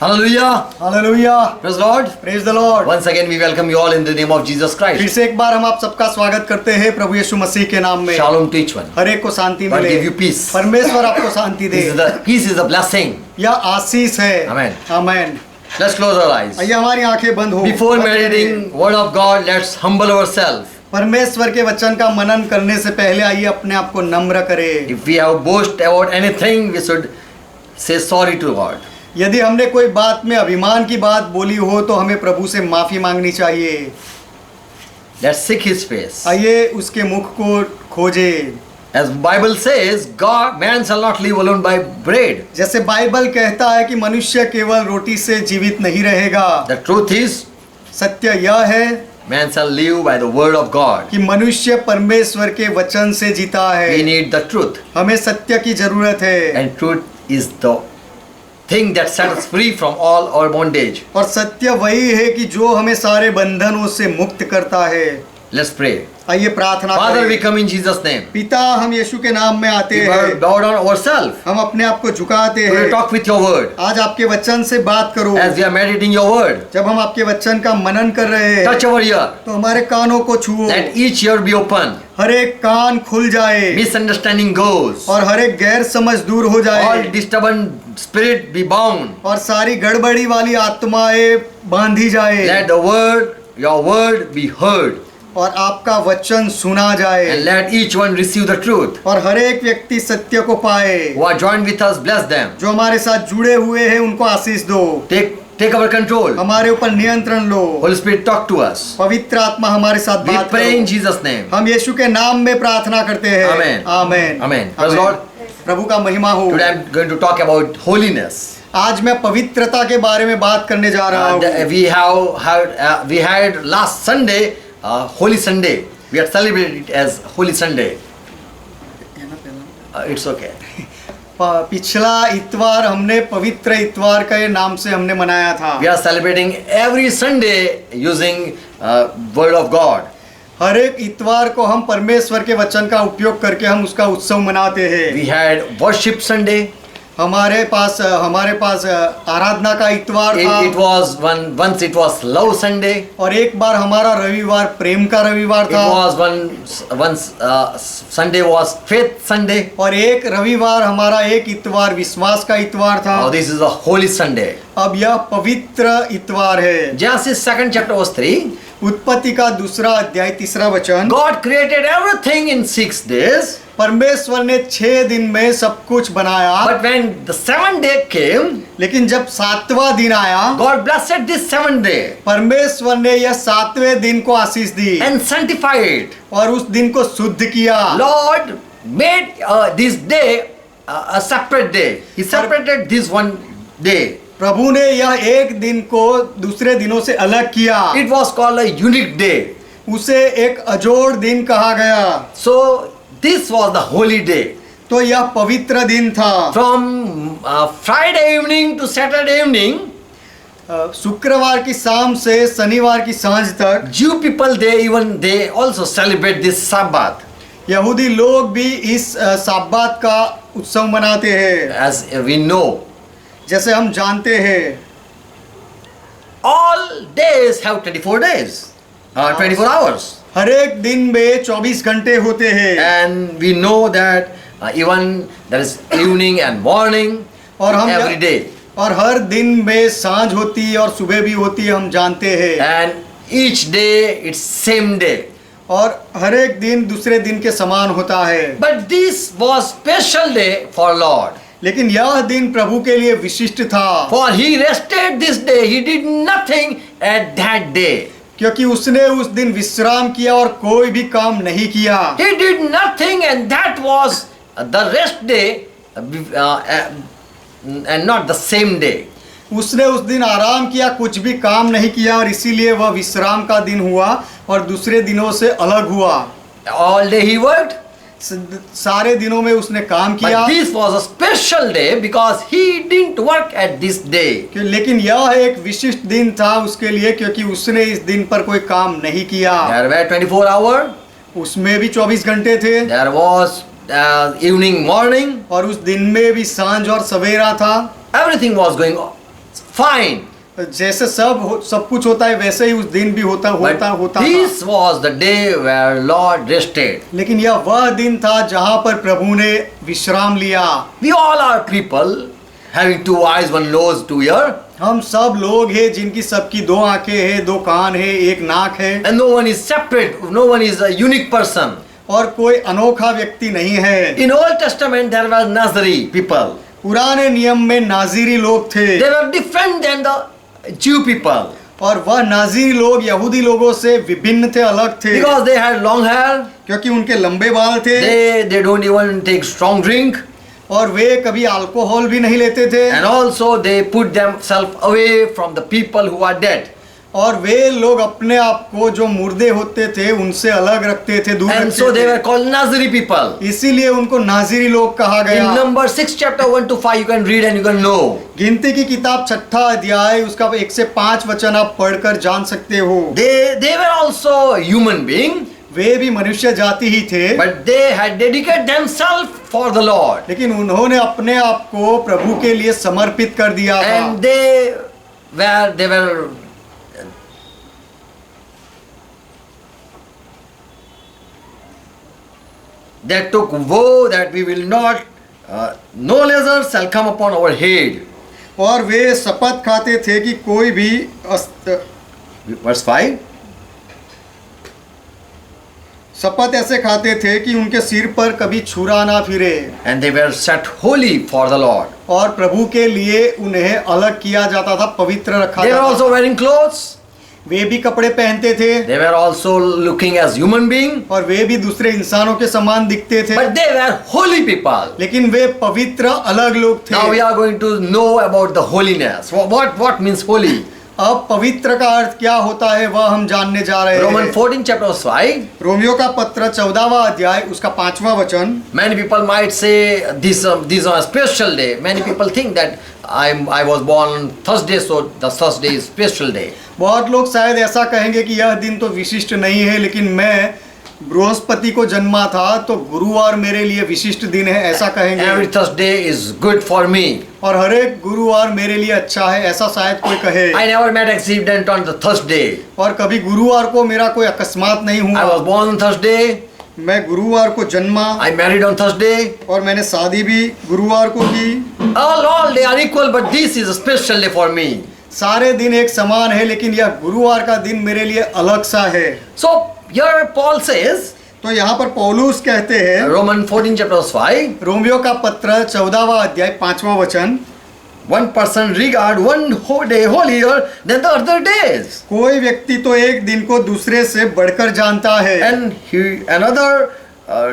Hallelujah. Hallelujah, Praise Lord. Praise the Lord. Once again we welcome you all in the name of Jesus फिर Christ. से एक बार हम आप सबका स्वागत करते हैं प्रभु यीशु मसीह के नाम में। Shalom to each one. हर एक को शांति God मिले, give you peace. परमेश्वर आपको शांति दे। Peace is a blessing. यह आशीष है। Amen. Amen. Let's close our eyes. आइए हमारी आंखें बंद हो। Before meditating word of God, let's humble ourselves. परमेश्वर के वचन का मनन करने से पहले आइए अपने आप को नम्र करें। If we have boast about anything, we should say sorry to God. यदि हमने कोई बात में अभिमान की बात बोली हो तो हमें प्रभु से माफी मांगनी चाहिए। Let's seek His face. आइए उसके मुख को खोजे। As Bible says, God, man shall not live alone by bread. जैसे बाइबल कहता है कि मनुष्य केवल रोटी से जीवित नहीं रहेगा। The truth is, सत्य यह है man shall live by the word of God. कि मनुष्य परमेश्वर के वचन से जीता We है। need the truth. हमें सत्य की जरूरत है And truth is the thing that sets us free from all our bondage. और सत्य वही है कि जो हमें सारे बंधनों से मुक्त करता है। Let's pray. आइए प्रार्थना Father, we करें। come in Jesus' name. पिता, हम यीशु के नाम में आते We हैं। bow down ourselves. हम अपने आप को झुकाते We हैं। talk with your word. आज आपके वचन से बात करो। As we are meditating your word, जब हम आपके वचन का मनन कर रहे हैं touch our ear. तो हमारे कानों को छुओ। Let each ear be open. हर एक कान खुल जाए Misunderstanding goes. और हर एक गैर समझ दूर हो All जाए disturbed spirit be bound. और सारी गड़बड़ी वाली आत्माएं बांधी जाए Let the word, your word be heard. और आपका वचन सुना And जाए let each one receive the truth. और हर एक व्यक्ति सत्य को पाए। Who are joined with us, bless them. जो हमारे साथ जुड़े हुए हैं उनको आशीष दो। Take our control. हमारे ऊपर नियंत्रण लो। Holy Spirit, talk to us. पवित्र आत्मा हमारे साथ We बात pray in करो। Jesus' name. हम यीशु के नाम में प्रार्थना करते हैं। Amen. आमेन। Amen. Praise Lord. प्रभु का महिमा हो। Today I'm going to talk about holiness. आज मैं पवित्रता के बारे में बात करने जा रहा हूँ। We had last Sunday, Holy Sunday. We had celebrated it as Holy Sunday. It's okay. पिछला इतवार हमने पवित्र इतवार के नाम से हमने मनाया था। We are celebrating every Sunday using Word of God. हर एक इतवार को हम परमेश्वर के वचन का उपयोग करके हम उसका उत्सव मनाते हैं। We had Worship Sunday. हमारे पास आराधना का इतवार था। It was once it was Love Sunday. और एक बार हमारा रविवार प्रेम का रविवार It था। was once Sunday was Faith Sunday. और एक रविवार हमारा एक इतवार विश्वास का इतवार था। Now this is a Holy Sunday. अब यह पवित्र इतवार है। Genesis 2nd chapter verse 3. उत्पत्ति का 2 अध्याय 3 वचन। God created everything in 6 days. परमेश्वर ने 6 दिन में सब कुछ बनाया। But when the 7th day came, लेकिन जब 7वां दिन आया God blessed this 7th day परमेश्वर ने यह 7वें दिन को आशीष दी and sanctified. और उस दिन को शुद्ध किया। Lord made this day a separate day. He separated this one day. प्रभु ने यह एक दिन को दूसरे दिनों से अलग किया। It was called a unique day. उसे एक अजोड़ दिन कहा गया। So this was the holy day. तो यह पवित्र दिन था। From Friday evening to Saturday evening, शुक्रवार की शाम से शनिवार की सांझ तक Jew people they also celebrate this Sabbath. यहूदी लोग भी इस साब्बात का उत्सव मनाते हैं। As we know, जैसे हम जानते हैं all days have 24 days, 24 hours. हर एक दिन में 24 घंटे होते हैं। And we know that even there is evening and morning और हम every day. और हर दिन में सांझ होती है और सुबह भी होती है, हम जानते हैं। And each day it's same day. और हर एक दिन दूसरे दिन के समान होता है। But this was special day for Lord. लेकिन यह दिन प्रभु के लिए विशिष्ट था। For he rested this day. He did nothing at that day. क्योंकि उसने उस दिन विश्राम किया और कोई भी काम नहीं किया। He did nothing and that was the rest day and not the same day. उसने उस दिन आराम किया, कुछ भी काम नहीं किया और इसीलिए वह विश्राम का दिन हुआ और दूसरे दिनों से अलग हुआ। All day he worked. सारे दिनों में उसने काम किया। But this was a special day because he didn't work at this day. लेकिन यह एक विशिष्ट दिन था उसके लिए क्योंकि उसने इस दिन पर कोई काम नहीं किया। There were 24 hours. उसमें भी 24 घंटे थे। There was evening, morning. और उस दिन में भी सांझ और सवेरा था। Everything was going fine. जैसे सब कुछ होता है वैसे ही उस दिन भी होता But था। this was the day where Lord rested. लेकिन यह वह दिन था जहाँ पर प्रभु ने विश्राम लिया। We all are people having two eyes, one nose, two ear, हम सब लोग हैं जिनकी सबकी दो आंखें हैं, दो कान है, एक नाक है, and no one is separate. No one is a unique person. और कोई अनोखा व्यक्ति नहीं है। In Old Testament there were Nazari people. पुराने नियम में नाजीरी लोग थे They were different than the Jew people और वह नाजीरी लोग यहूदी लोगों से विभिन्न थे, अलग थे, because they had long hair. क्योंकि उनके लंबे बाल थे They don't even take strong drink, और वे कभी अल्कोहल भी नहीं लेते थे and also they put themselves away from the people who are dead. और वे लोग अपने आप को जो मुर्दे होते थे उनसे अलग रखते थे, दूर And रखते so they थे। were called Nazari people. इसीलिए उनको नाजीरी लोग कहा In गया। Numbers 6 chapter 1 to 5 you can read and you can know. गिनती की किताब 6 अध्याय उसका 1 से 5 वचन आप पढ़कर जान सकते हो। They were also human being, वे भी मनुष्य जाति ही थे, but they had dedicated themselves for the Lord. लेकिन उन्होंने अपने आप को प्रभु के लिए समर्पित कर दिया था। And they were they took vow that we will not no lizard shall come upon our head. और वे शपथ खाते थे कि कोई भी Verse 5. शपथ ऐसे खाते थे कि उनके सिर पर कभी छुरा ना फिरे And they were set holy for the Lord. और प्रभु के लिए उन्हें अलग किया जाता था, पवित्र रखा They were जाता also था। wearing clothes. वे भी कपड़े पहनते थे They were also looking as human being, और वे भी दूसरे इंसानों के समान दिखते थे, but they were holy people. लेकिन वे पवित्र अलग लोग Now we थे। are going to know about the holiness. What means holy? अब पवित्र का अर्थ क्या होता है वह हम जानने जा रहे Romans हैं। 14 chapter 5. रोमियो का पत्र 14वां अध्याय उसका 5वां वचन। Many people might say this is a special day. Many people think that I was born on Thursday, so the Thursday is special day. बहुत लोग शायद ऐसा कहेंगे कि यह दिन तो विशिष्ट नहीं है, लेकिन मैं बृहस्पति को जन्मा था तो गुरुवार मेरे लिए विशिष्ट दिन है, ऐसा Every कहेंगे। Thursday is good for me. और हर एक गुरुवार मेरे लिए अच्छा है, ऐसा शायद कोई कहे। I never met accident on the Thursday. और कभी गुरुवार को मेरा कोई अकस्मात नहीं I हुआ। was born on Thursday. मैं गुरुवार को जन्मा I married on Thursday. और मैंने शादी भी गुरुवार को की। All they are equal, but this is a special day for me. सारे दिन एक समान है, लेकिन यह गुरुवार का दिन मेरे लिए अलग सा है। So here Paul says, तो यहाँ पर पौलुस कहते हैं, Romans 14 chapter 5, रोमियो का पत्र 14वां अध्याय 5वां वचन, one person regard one day holier than the other days, कोई व्यक्ति तो एक दिन को दूसरे से बढ़कर जानता है and another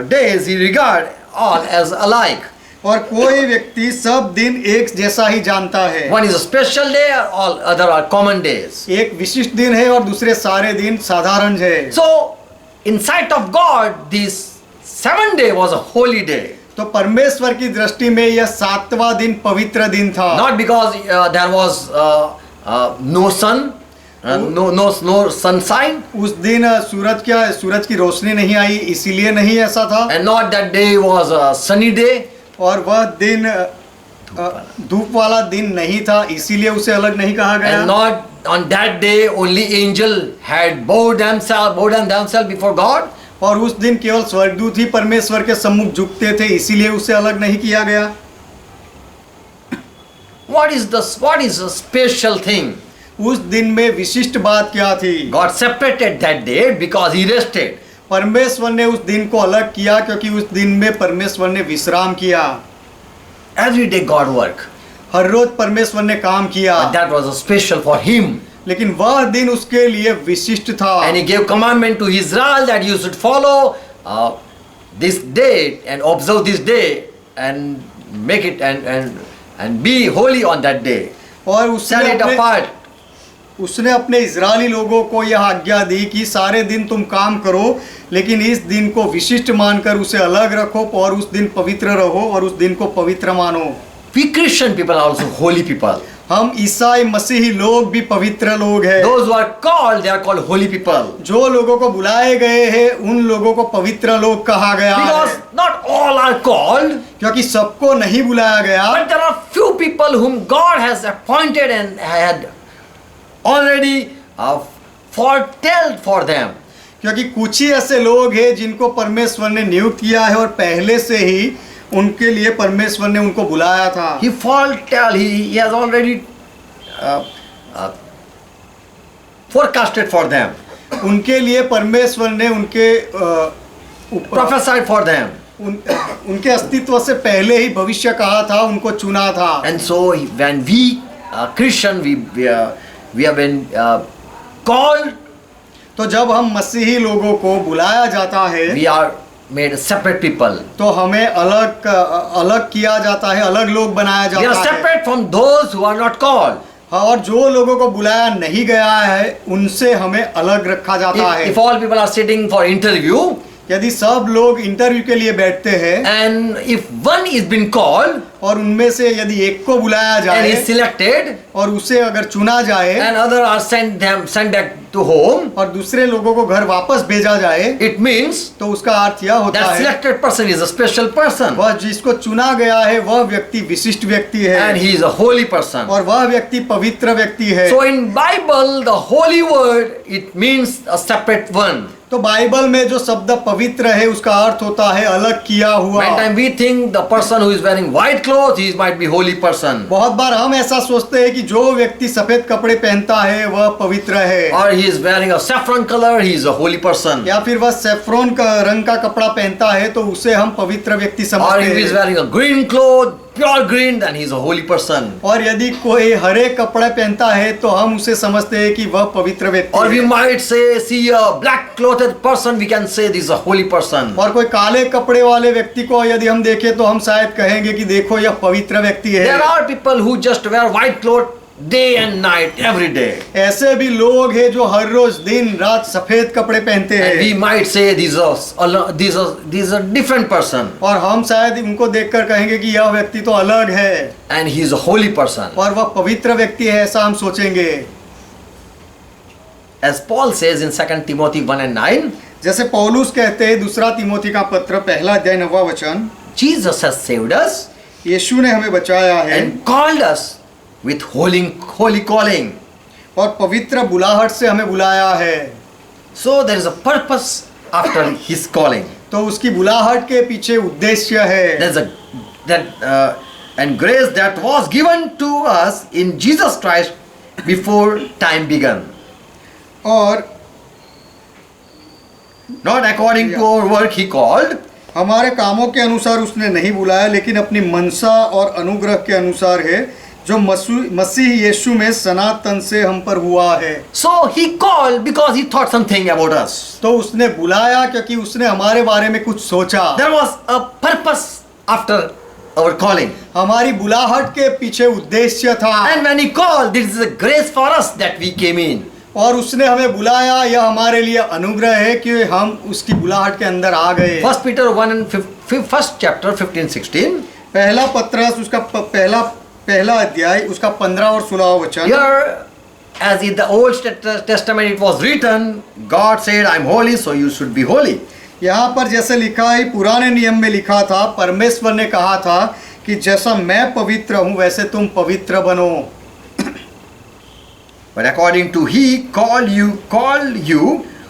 days he regard all as alike. और कोई व्यक्ति सब दिन एक जैसा ही जानता है। One is a special day, all other are common days. एक विशिष्ट दिन है और दूसरे सारे दिन साधारण है। So, in sight of God, this 7th day was a holy day. तो परमेश्वर की दृष्टि में यह 7वां दिन पवित्र दिन था। Not because there was no sun, no sunshine, उस दिन सूरज की रोशनी नहीं आई, इसीलिए नहीं ऐसा था। and not that day was a sunny day. और वह दिन धूप वाला दिन नहीं था, इसीलिए उसे अलग नहीं कहा And गया। not on that day only angel had bowed themselves before God. और उस दिन केवल स्वर्गदूत ही परमेश्वर के सम्मुख झुकते थे, इसीलिए उसे अलग नहीं किया गया। What is the special thing? उस दिन में विशिष्ट बात क्या थी? God separated that day because he rested. परमेश्वर ने उस दिन को अलग किया क्योंकि उस दिन में परमेश्वर ने विश्राम किया। Every day God worked, हर रोज परमेश्वर ने काम किया, but that was a special for him. लेकिन वह दिन उसके लिए विशिष्ट था। And he gave commandment to Israel that you should follow this day and observe this day and make it and be holy on that day. और Set it apart. उसने अपने इजरायली लोगों को यह आज्ञा दी कि सारे दिन तुम काम करो, लेकिन इस दिन को विशिष्ट मानकर उसे अलग रखो और उस दिन पवित्र रहो और उस दिन को पवित्र मानो। We Christian people are also holy people. हम ईसाई मसीही लोग भी पवित्र लोग हैं। Those who are called, they are called holy people. जो लोगों को बुलाए गए हैं उन लोगों को पवित्र लोग कहा गया Because है, not all are called, क्योंकि सबको नहीं बुलाया गया, but there are few few people whom God has appointed and had already foretell for them. क्योंकि कुछ ही ऐसे लोग हैं जिनको परमेश्वर ने नियुक्त किया है और पहले से ही उनके लिए परमेश्वर ने उनको बुलाया था। He foretell, he has already forecasted for them, उनके लिए परमेश्वर ने उनके ऊपर prophesied for them. उनके अस्तित्व से पहले ही भविष्य कहा था, उनको चुना था। And so when we Christian, we have been called, तो जब हम मसीही लोगों को बुलाया जाता है, we are made separate people. तो हमें अलग किया जाता है, अलग लोग बनाया We are जाता है। separate from those who are not called. हाँ, और जो लोगों को बुलाया नहीं गया है उनसे हमें अलग रखा जाता है। If all people are sitting for interview, यदि सब लोग इंटरव्यू के लिए बैठते हैं and if one is been called और उनमें से यदि एक को बुलाया and जाए is selected, और उसे अगर चुना जाए and other are sent back to home, और दूसरे लोगों को घर वापस भेजा जाए, it means तो उसका अर्थ यह होता that है selected person is a special person, वह जिसको चुना गया है वह व्यक्ति विशिष्ट व्यक्ति है and he is a holy person. और वह व्यक्ति पवित्र व्यक्ति है। So in Bible, the holy word, it means a separate one. तो बाइबल में जो शब्द पवित्र है उसका अर्थ होता है अलग किया हुआ। Many times we think the person who is wearing white clothes, he might be holy person, बहुत बार हम ऐसा सोचते हैं कि जो व्यक्ति सफेद कपड़े पहनता है वह पवित्र है, or he is wearing a saffron color, he is a holy person, या फिर वह सेफ्रॉन का रंग का कपड़ा पहनता है तो उसे हम पवित्र व्यक्ति or समझते if he is हैं। wearing a green cloth, pure green, then he is a holy person. और यदि कोई हरे कपड़े पहनता है तो हम उसे समझते हैं कि वह पवित्र व्यक्ति Or we है। might say, see a black clothed person, we can say this is a holy person. और कोई काले कपड़े वाले व्यक्ति को यदि हम देखें तो हम शायद कहेंगे कि देखो यह पवित्र व्यक्ति है। There are people who just wear white clothes day and night, every day. ऐसे भी लोग हैं जो हर रोज दिन रात सफेद कपड़े पहनते And we हैं might say these are different person, और हम शायद उनको देखकर कहेंगे कि यह व्यक्ति तो अलग है and he is a holy person. और वह पवित्र व्यक्ति है, ऐसा हम सोचेंगे। As Paul says in 2 Timothy 1 and 9, जैसे पौलुस कहते हैं दूसरा तिमोथी का पत्र पहला अध्याय 9वां वचन, Jesus has saved us यीशु ने हमें बचाया है and called us with holy calling. और पवित्र बुलाहट से हमें बुलाया है। So there is a purpose after his calling. तो उसकी बुलाहट के पीछे उद्देश्य है। There's and grace that was given to us in Jesus Christ before time began. और Not according to our work he called, हमारे कामों के अनुसार उसने नहीं बुलाया, लेकिन अपनी मनसा और अनुग्रह के अनुसार है जो मसीह यीशु में सनातन से हम पर हुआ है। so he called because he thought something about us. तो उसने बुलाया क्योंकि उसने हमारे बारे में कुछ सोचा। There was a purpose after our calling. हमारी बुलाहट के पीछे उद्देश्य था। And when he called, this is a grace for us that we came in. और उसने हमें बुलाया, यह हमारे लिए अनुग्रह है कि हम उसकी बुलाहट के अंदर आ गए। 1 Peter 1 and 1st chapter 15-16. पहला पत्रस उसका पहला अध्याय उसका 15 और 16 वचन। Here, as in the Old Testament it was written, God said, I am holy, so you should be holy. यहाँ पर जैसे लिखा है, पुराने नियम में लिखा था, परमेश्वर ने कहा था कि जैसा मैं पवित्र हूँ वैसे तुम पवित्र बनो। But according to he called you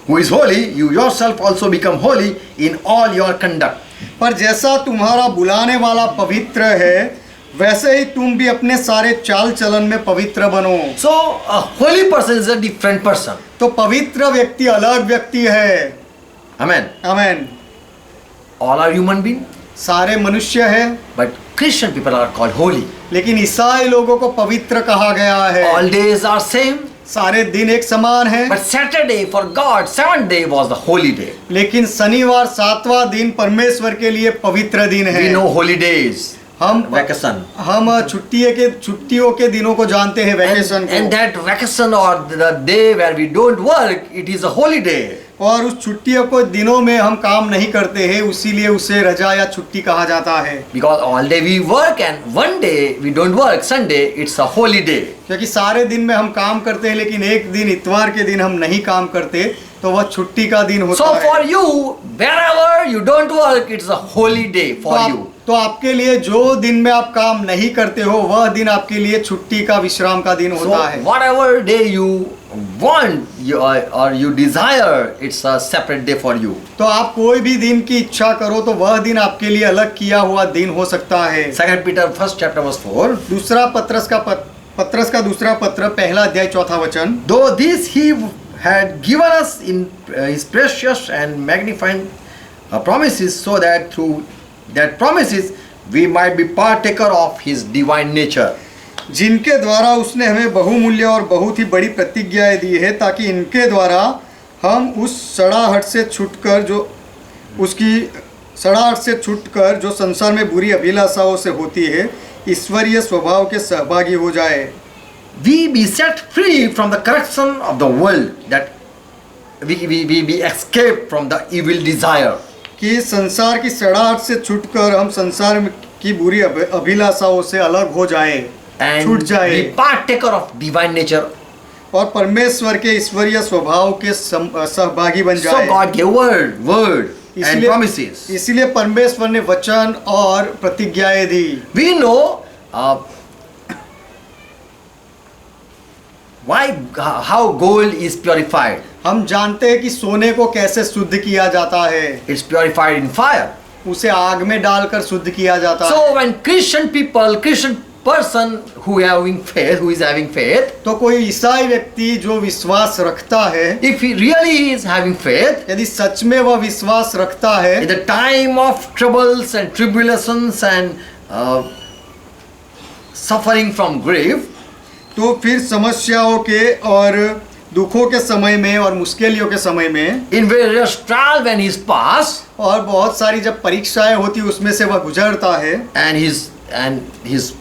who is holy, you yourself also become holy in all your conduct. पर जैसा तुम्हारा बुलाने वाला पवित्र है वैसे ही तुम भी अपने सारे चाल चलन में पवित्र बनो। So a holy person is a different person. तो पवित्र व्यक्ति अलग व्यक्ति है। Amen. Amen. All are human beings, सारे मनुष्य हैं, but Christian people are called holy. लेकिन ईसाई लोगों को पवित्र कहा गया है। All days are same, सारे दिन एक समान है, but Saturday for God, 7th day was the holy day. लेकिन शनिवार 7वां दिन परमेश्वर के लिए पवित्र दिन है। We know holy days. हम Vacation. छुट्टियों के दिनों को जानते हैं, वैकेशन को। And that vacation or the day where we don't work, it is a holy day. और उस छुट्टियों को दिनों में हम काम नहीं करते हैं, इसीलिए उसे रजा या छुट्टी कहा जाता है। Because all day we work and one day we don't work, Sunday, it's a holy day. क्योंकि सारे दिन में हम काम करते हैं लेकिन एक दिन इतवार के दिन हम नहीं काम करते, तो वह छुट्टी का दिन होता So है। for you, wherever you don't work, it's a holy day for you. तो आपके लिए जो दिन में आप काम नहीं करते हो वह दिन आपके लिए छुट्टी का विश्राम का दिन So होता है। whatever day you want or you desire, it's a separate day for you. तो आप कोई भी दिन की इच्छा करो तो वह दिन आपके लिए अलग किया हुआ दिन हो सकता है। 2 Peter 1st chapter verse 4. दूसरा पत्रस का दूसरा पत्र पहला अध्याय चौथा वचन। Though this he had given us in his precious and magnifying promises, so that through that promises we might be partaker of his divine nature. जिनके द्वारा उसने हमें बहुमूल्य और बहुत ही बड़ी प्रतिज्ञाएं दी है, ताकि इनके द्वारा हम उस सड़ाहट से छूटकर जो संसार में बुरी अभिलाषाओं से होती है, ईश्वरीय स्वभाव के सहभागी हो जाए। We be set free from the corruption of the world, that we escape from the evil desire. कि संसार की सड़ाहट से छूटकर हम संसार की बुरी अभिलाषाओं से अलग हो जाए, छूट And जाए be partaker of divine nature. और परमेश्वर के ईश्वरीय स्वभाव के सहभागी बन So जाए। God gave word and promises. इसलिए परमेश्वर ने वचन और प्रतिज्ञाएं दी। We know how gold is purified. हम जानते हैं कि सोने को कैसे शुद्ध किया जाता है। It's purified in fire. उसे आग में डालकर शुद्ध किया जाता है। So when Christian person who is having faith, तो कोई ईसाई व्यक्ति जो विश्वास रखता है, if he really is having faith, यदि सच में वह विश्वास रखता है, in the time of troubles and tribulations and suffering from grief, तो फिर समस्याओं के और दुखों के समय में और मुश्किलों के समय में, in various trial when he is passed, और बहुत सारी जब परीक्षाएं होती उसमें से वह गुजरता है, and his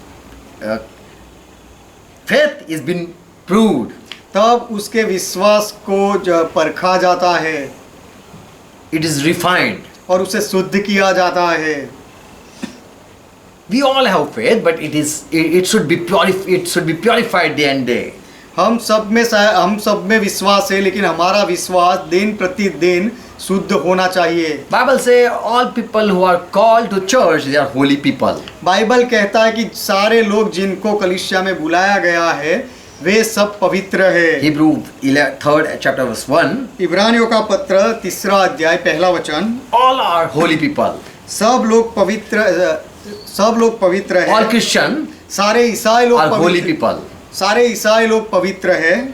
faith is been proved, तब उसके विश्वास को जब परखा जाता है, it is refined. और उसे शुद्ध किया जाता है। We all have faith, but it should be purified day and day. हम सब में विश्वास है, लेकिन हमारा विश्वास दिन प्रतिदिन शुद्ध होना चाहिए। Bible say all people who are called to church, they are holy people. Bible कहता है कि सारे लोग जिनको कलीसिया में बुलाया गया है वे सब पवित्र है। Hebrew 3rd chapter verse 1. इब्रानियों का पत्र 3रा अध्याय पहला वचन। All are holy people. सब लोग पवित्र है। All Christian सारे ईसाई लोग are holy पवित्र, people. सारे ईसाई लोग पवित्र है।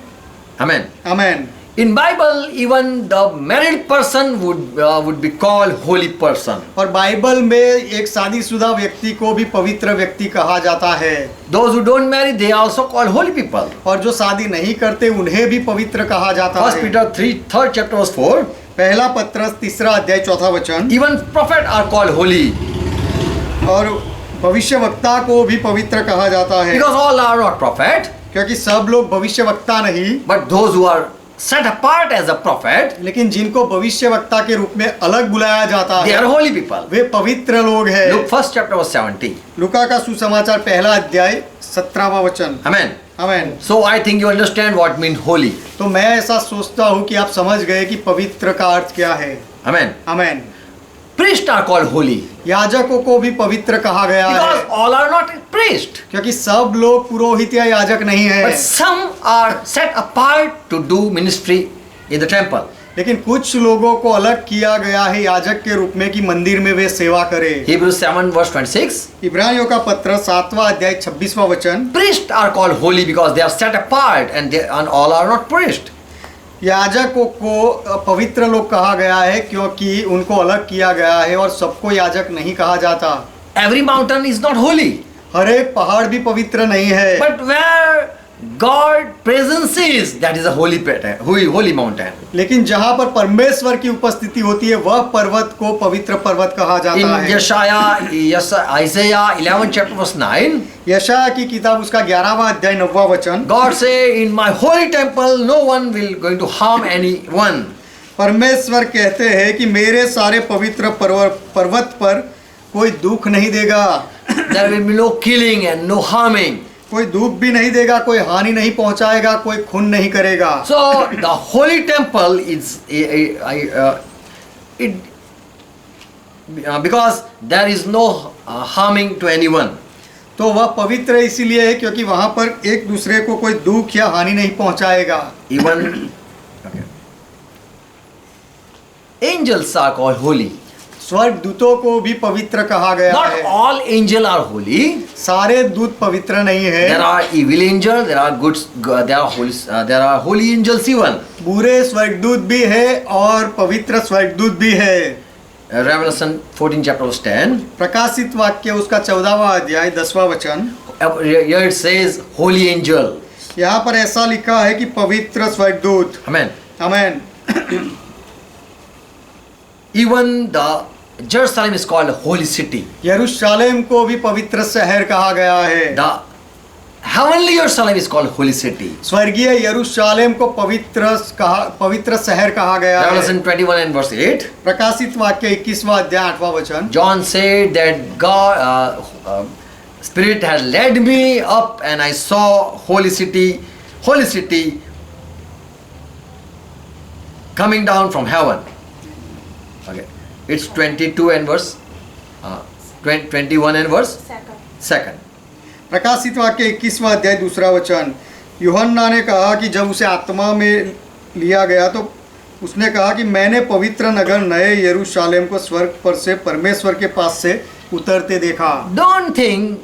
Amen. Amen. In Bible, even the married person would be called holy person. और बाइबल में एक शादीशुदा व्यक्ति को भी पवित्र व्यक्ति कहा जाता है। Those who don't marry, they are also called holy people. और जो शादी नहीं करते उन्हें भी पवित्र कहा जाता 1 है। Peter 3rd chapter verse 4. पहला पत्रस 3रा अध्याय चौथा वचन। Even prophet are called holy, और भविष्यवक्ता को भी पवित्र कहा जाता है, because all are not prophet, क्योंकि सब लोग भविष्यवक्ता नहीं, but those who are set apart as a prophet, लेकिन जिनको भविष्यवक्ता के रूप में अलग बुलाया जाता they है are holy people. वे पवित्र लोग हैं। Luke 1st chapter verse 70. लूका का सुसमाचार पहला अध्याय 17वां वचन। Amen. Amen. So I think you understand what mean holy. तो मैं ऐसा सोचता हूँ कि आप समझ गए कि पवित्र का अर्थ क्या है। Amen. Amen. Priests are called holy, याजकों को भी पवित्र कहा गया because है, all are not priests, क्योंकि सब लोग पुरोहित या याजक नहीं है, but some are set apart to do ministry in the temple. लेकिन कुछ लोगों को अलग किया गया है याजक के रूप में कि मंदिर में वे सेवा करें। Hebrews 7 verse 26. इब्रानियों का पत्र 7वां अध्याय 26वां वचन। Priests are called holy because they are set apart and all are not priests. याजकों को पवित्र लोग कहा गया है क्योंकि उनको अलग किया गया है और सबको याजक नहीं कहा जाता। Every mountain is not holy, हर एक पहाड़ भी पवित्र नहीं है, but where God presence is, that is a holy mountain. लेकिन जहाँ पर परमेश्वर की उपस्थिति होती है वह पर्वत को पवित्र पर्वत कहा जाता है। Isaiah 11 chapter verse 9. यशायाह की किताब उसका 11वां अध्याय 9वां वचन। God say, in my holy temple no one will going to harm anyone. परमेश्वर कहते हैं कि मेरे सारे पवित्र पर्वत पर कोई दुख नहीं देगा, There will be no killing and no harming. कोई दुख भी नहीं देगा, कोई हानि नहीं पहुंचाएगा, कोई खून नहीं करेगा। So the holy temple is because there is no harming to anyone. तो वह पवित्र इसीलिए है क्योंकि वहां पर एक दूसरे को कोई दुख या हानि नहीं पहुंचाएगा। Even okay. Angels are called holy. स्वर्ग दूतों को भी पवित्र कहा गया Not है। all angels are holy. सारे दूत पवित्र नहीं है। There are evil angels. There are good. There are holy angels even. बुरे स्वर्गदूत भी है और पवित्र स्वर्गदूत भी है। Revelation 14 chapter verse 10. प्रकाशित वाक्य उसका 14वां अध्याय 10वां वचन। Here it says holy angel. यहाँ पर ऐसा लिखा है कि पवित्र स्वर्गदूत। Amen. Amen. Even the Jerusalem is called holy city. यरूशलेम को भी पवित्र शहर कहा गया है। The heavenly Jerusalem is called holy city. स्वर्गीय यरूशलेम को पवित्र शहर कहा गया है। Revelation 21 and verse 8. प्रकाशित वाक्य 21वां अध्याय 8वां वचन। John said that God, Spirit has led me up, and I saw holy city coming down from heaven. Okay, it's 22 and verse 21 and verse 2. प्रकाशित वाक्य 21वां अध्याय 2वां वचन। यूहन्ना ने कहा कि जब उसे आत्मा में लिया गया तो उसने कहा कि मैंने पवित्र नगर नए यरूशलेम को स्वर्ग पर से परमेश्वर के पास से उतरते देखा। Don't think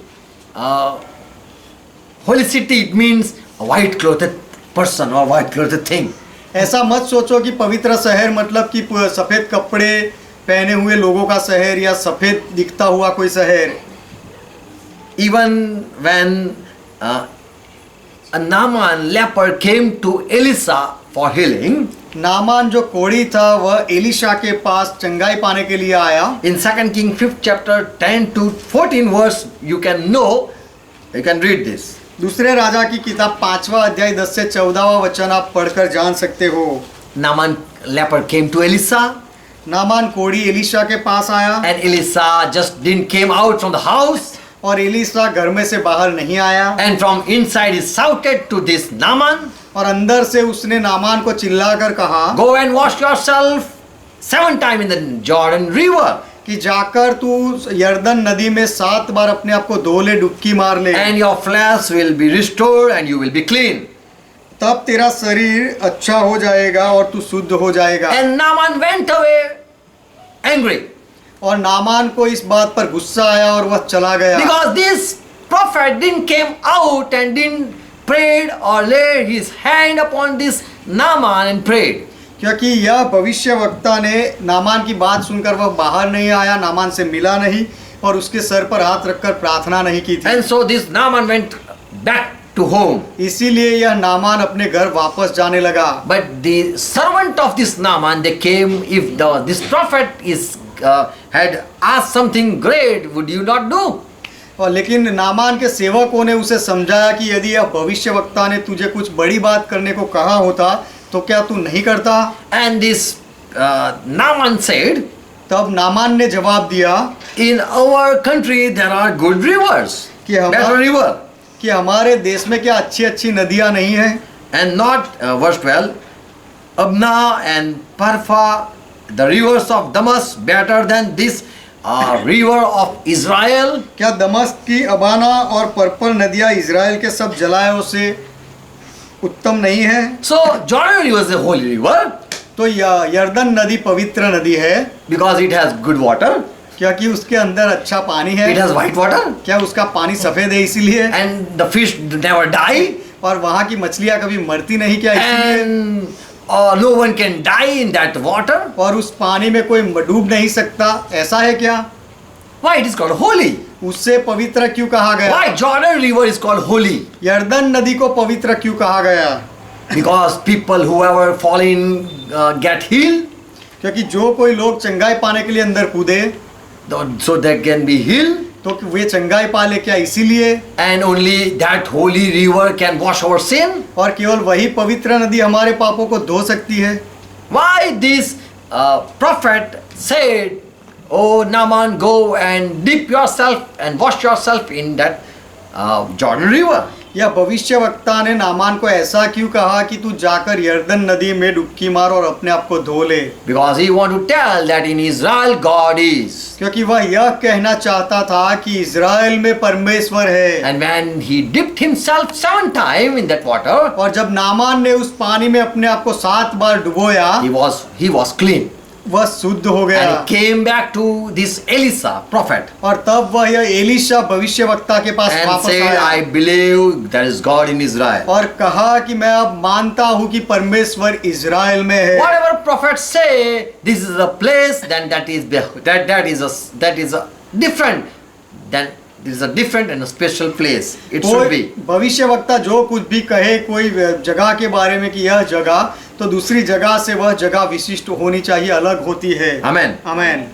holy city it means a white clothed person or white clothed thing. ऐसा मत सोचो कि पवित्र शहर मतलब कि सफेद कपड़े पहने हुए लोगों का शहर या सफेद दिखता हुआ कोई शहर। Even when a Naaman leper came to Elisha for healing, Naaman जो कोढ़ी था वह एलिशा के पास चंगाई पाने के लिए आया। in 2 Kings 5th chapter 10 to 14 verse you can read this. दूसरे राजा की किताब 5वां अध्याय 10 से 14वां वचन आप पढ़कर जान सकते हो। Naaman leper came to Elisha, Naaman कोढ़ी एलिशा के पास आया and Elisha just didn't came out from the house, और एलिशा घर में से बाहर नहीं आया and from inside he shouted to this Naaman, और अंदर से उसने नामान को चिल्लाकर कहा go and wash yourself 7 times in the Jordan river, कि जाकर तू यर्दन नदी में 7 बार अपने आप को धो ले, डुबकी मार ले, and your flesh will be restored and you will be clean. तब तेरा शरीर अच्छा हो जाएगा और तू शुद्ध हो जाएगा। And Naaman went away angry और नामान को इस बात पर गुस्सा आया और वह चला गया because this prophet didn't came out and didn't prayed or laid his hand upon this Naaman and prayed. क्योंकि यह भविष्य वक्ता ने नामान की बात सुनकर वह बाहर नहीं आया, नामान से मिला नहीं और उसके सर पर हाथ रखकर प्रार्थना नहीं की थी। And so this Naaman went back to home. इसीलिए यह नामान अपने घर वापस जाने लगा। But the servant of this Naaman, they came, if this prophet is had asked something great, would you not do? और लेकिन नामान के सेवकों ने उसे समझाया कि यदि यह भविष्य वक्ता ने तुझे कुछ बड़ी बात करने को कहा होता तो क्या तू नहीं करता? And this Naaman said, तब नामान ने जवाब दिया in our country there are good rivers, कि better river. कि हमारे देश में क्या अच्छी अच्छी नदियां नहीं हैं? And not verse 12, Abna and Parfa, the rivers of Damas, better than this river of Israel. क्या दमस्क की अबाना और पर्पल नदियां इज़राइल के सब जलायों से उत्तम नहीं है? So Jordan river is a holy river तो यर्दन नदी पवित्र नदी है because it has good water. क्योंकि उसके अंदर अच्छा पानी है। It has white water. क्या उसका पानी सफेद है इसीलिए? And the fish never die. और वहाँ की मछलियाँ कभी मरती नहीं क्या इसीलिए? And no one can die in that water. और उस पानी में कोई डूब नहीं सकता, ऐसा है क्या? Why it is called holy? उससे पवित्र क्यों कहा गया? Why Jordan river is called holy? यर्दन नदी को पवित्र क्यों कहा गया? Because people whoever fall in get healed. क्योंकि जो कोई लोग चंगाई पाने के लिए अंदर कूदे So they can be healed. तो वे चंगाई पा ले क्या इसीलिए? And only that holy river can wash our sin. और केवल वही पवित्र नदी हमारे पापों को धो सकती है। Why this prophet said, "Oh Naaman, go and dip yourself and wash yourself in that Jordan river." या भविष्यवक्ता ने नामान को ऐसा क्यों कहा कि तू जाकर यर्दन नदी में डुबकी मार और अपने आप को धो ले? Because he want to tell that in Israel God is. क्योंकि वह यह कहना चाहता था कि इज़राइल में परमेश्वर है। And when he dipped himself 7 times in that water, और जब नामान ने उस पानी में अपने आप को 7 बार डुबोया, he was clean. वह शुद्ध हो गया। And he came back to this Elisha prophet और तब वह यह एलीशा भविष्यवक्ता के पास and वापस said, आया I believe there is God in Israel. और कहा कि मैं अब मानता हूँ कि परमेश्वर इज़राइल में है। Whatever prophets say, this is a place, then that is a different. Then this is a different and a special place. It should कोई be. भविष्यवक्ता जो कुछ भी कहे कोई जगह के बारे में कि यह जगह, तो दूसरी जगह से वह जगह विशिष्ट होनी चाहिए, अलग होती है। Amen. Amen.